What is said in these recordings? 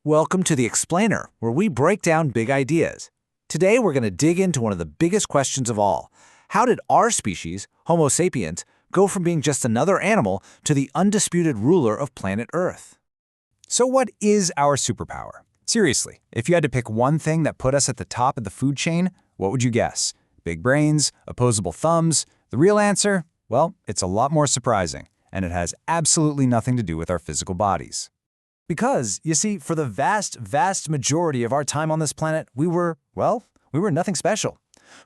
Welcome to The Explainer, where we break down big ideas. Today, we're going to dig into one of the biggest questions of all. How did our species, Homo Sapiens, go from being just another animal to the undisputed ruler of planet Earth? So what is our superpower? Seriously, if you had to pick one thing that put us at the top of the food chain, what would you guess? Big brains? Opposable thumbs? The real answer? Well, it's a lot more surprising, and it has absolutely nothing to do with our physical bodies. Because, you see, for the vast majority of our time on this planet, we were nothing special.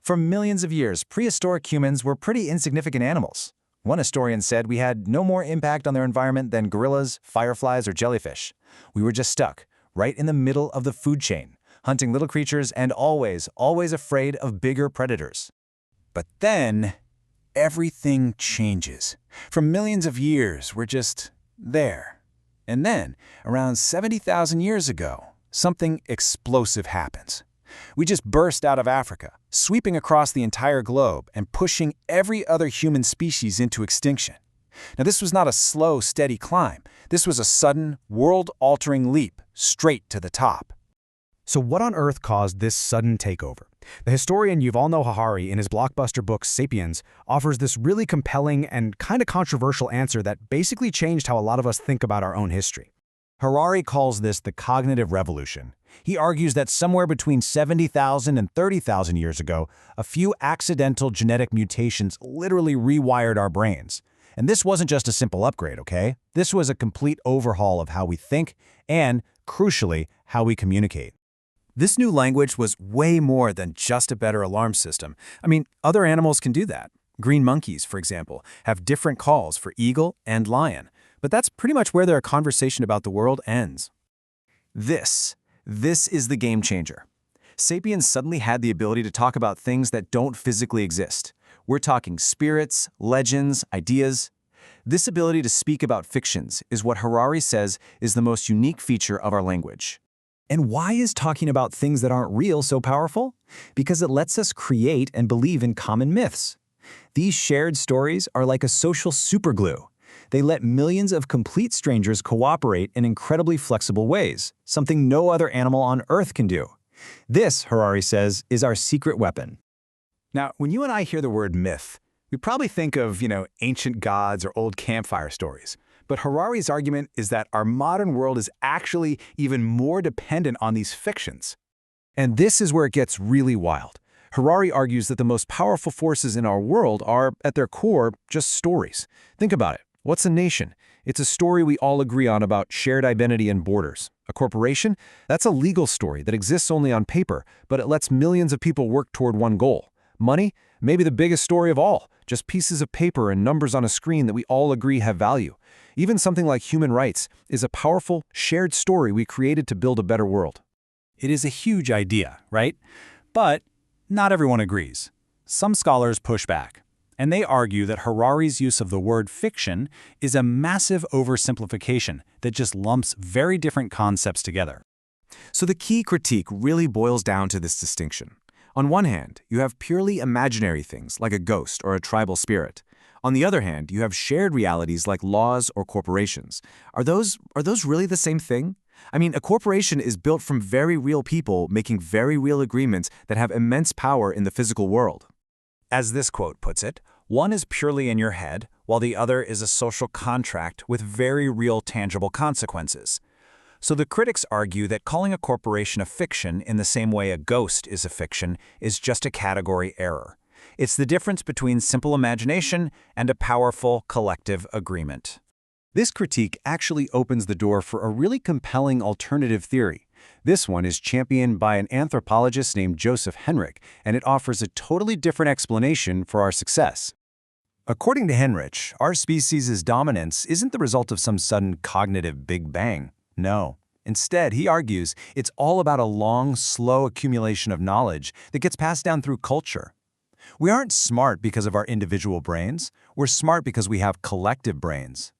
For millions of years, prehistoric humans were pretty insignificant animals. One historian said we had no more impact on their environment than gorillas, fireflies, or jellyfish. We were just stuck, right in the middle of the food chain, hunting little creatures and always afraid of bigger predators. But then, everything changes. For millions of years, we're just there. And then, around 70,000 years ago, something explosive happens. We just burst out of Africa, sweeping across the entire globe and pushing every other human species into extinction. Now, this was not a slow, steady climb. This was a sudden, world-altering leap straight to the top. So what on earth caused this sudden takeover? The historian Yuval Noah Harari, in his blockbuster book *Sapiens*, offers this really compelling and kind of controversial answer that basically changed how a lot of us think about our own history. Harari calls this the cognitive revolution. He argues that somewhere between 70,000 and 30,000 years ago, a few accidental genetic mutations literally rewired our brains. And this wasn't just a simple upgrade, okay? This was a complete overhaul of how we think and, crucially, how we communicate. This new language was way more than just a better alarm system. I mean, other animals can do that. Green monkeys, for example, have different calls for eagle and lion. But that's pretty much where their conversation about the world ends. This is the game changer. Sapiens suddenly had the ability to talk about things that don't physically exist. We're talking spirits, legends, ideas. This ability to speak about fictions is what Harari says is the most unique feature of our language. And why is talking about things that aren't real so powerful? Because it lets us create and believe in common myths. These shared stories are like a social superglue. They let millions of complete strangers cooperate in incredibly flexible ways, something no other animal on Earth can do. This, Harari says, is our secret weapon. Now, when you and I hear the word myth, we probably think of, ancient gods or old campfire stories. But Harari's argument is that our modern world is actually even more dependent on these fictions. And this is where it gets really wild. Harari argues that the most powerful forces in our world are, at their core, just stories. Think about it. What's a nation? It's a story we all agree on about shared identity and borders. A corporation? That's a legal story that exists only on paper, but it lets millions of people work toward one goal. Money? Maybe the biggest story of all, just pieces of paper and numbers on a screen that we all agree have value. Even something like human rights is a powerful, shared story we created to build a better world. It is a huge idea, right? But not everyone agrees. Some scholars push back, and they argue that Harari's use of the word fiction is a massive oversimplification that just lumps very different concepts together. So the key critique really boils down to this distinction. On one hand, you have purely imaginary things like a ghost or a tribal spirit. On the other hand, you have shared realities like laws or corporations. Are those really the same thing? I mean, a corporation is built from very real people making very real agreements that have immense power in the physical world. As this quote puts it, one is purely in your head, while the other is a social contract with very real tangible consequences. So the critics argue that calling a corporation a fiction in the same way a ghost is a fiction is just a category error. It's the difference between simple imagination and a powerful collective agreement. This critique actually opens the door for a really compelling alternative theory. This one is championed by an anthropologist named Joseph Henrich, and it offers a totally different explanation for our success. According to Henrich, our species' dominance isn't the result of some sudden cognitive Big Bang. No. Instead, he argues, it's all about a long, slow accumulation of knowledge that gets passed down through culture. We aren't smart because of our individual brains. We're smart because we have collective brains.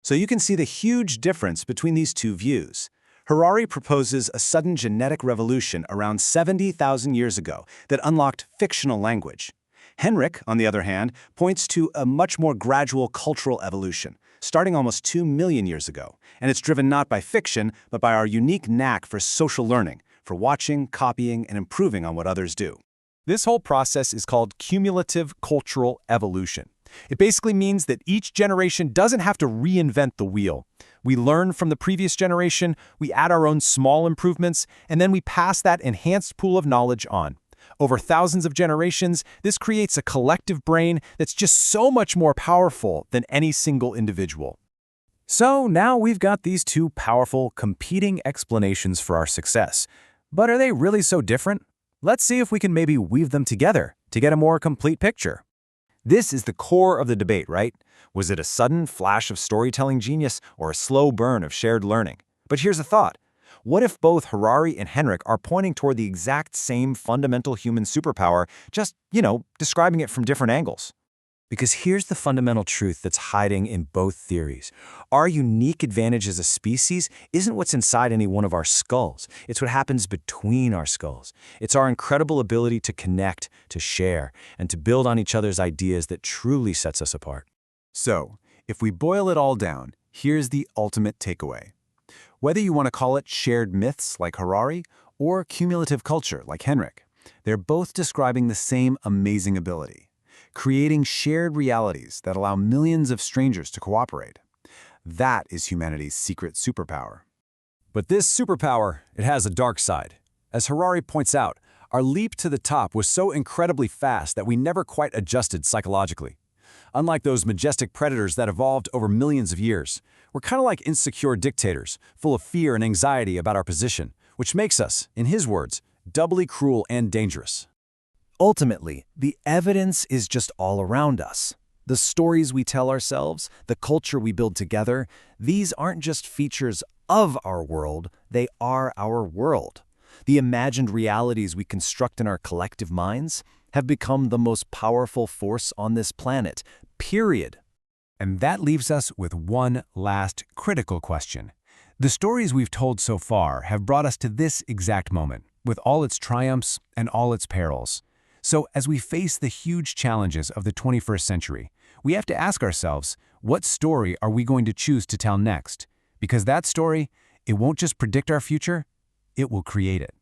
So you can see the huge difference between these two views. Harari proposes a sudden genetic revolution around 70,000 years ago that unlocked fictional language. Henrich, on the other hand, points to a much more gradual cultural evolution, starting almost 2 million years ago. And it's driven not by fiction, but by our unique knack for social learning, for watching, copying, and improving on what others do. This whole process is called cumulative cultural evolution. It basically means that each generation doesn't have to reinvent the wheel. We learn from the previous generation, we add our own small improvements, and then we pass that enhanced pool of knowledge on. Over thousands of generations, this creates a collective brain that's just so much more powerful than any single individual. So now we've got these two powerful, competing explanations for our success. But are they really so different? Let's see if we can maybe weave them together to get a more complete picture. This is the core of the debate, right? Was it a sudden flash of storytelling genius or a slow burn of shared learning? But here's a thought. What if both Harari and Henrik are pointing toward the exact same fundamental human superpower, just, describing it from different angles? Because here's the fundamental truth that's hiding in both theories. Our unique advantage as a species isn't what's inside any one of our skulls. It's what happens between our skulls. It's our incredible ability to connect, to share, and to build on each other's ideas that truly sets us apart. So, if we boil it all down, here's the ultimate takeaway. Whether you want to call it shared myths like Harari or cumulative culture like Henrik, they're both describing the same amazing ability: creating shared realities that allow millions of strangers to cooperate. That is humanity's secret superpower. But this superpower, it has a dark side. As Harari points out, our leap to the top was so incredibly fast that we never quite adjusted psychologically. Unlike those majestic predators that evolved over millions of years, we're kind of like insecure dictators, full of fear and anxiety about our position, which makes us, in his words, doubly cruel and dangerous. Ultimately, the evidence is just all around us. The stories we tell ourselves, the culture we build together, these aren't just features of our world, they are our world. The imagined realities we construct in our collective minds have become the most powerful force on this planet, period. And that leaves us with one last critical question. The stories we've told so far have brought us to this exact moment, with all its triumphs and all its perils. So as we face the huge challenges of the 21st century, we have to ask ourselves, what story are we going to choose to tell next? Because that story, it won't just predict our future, it will create it.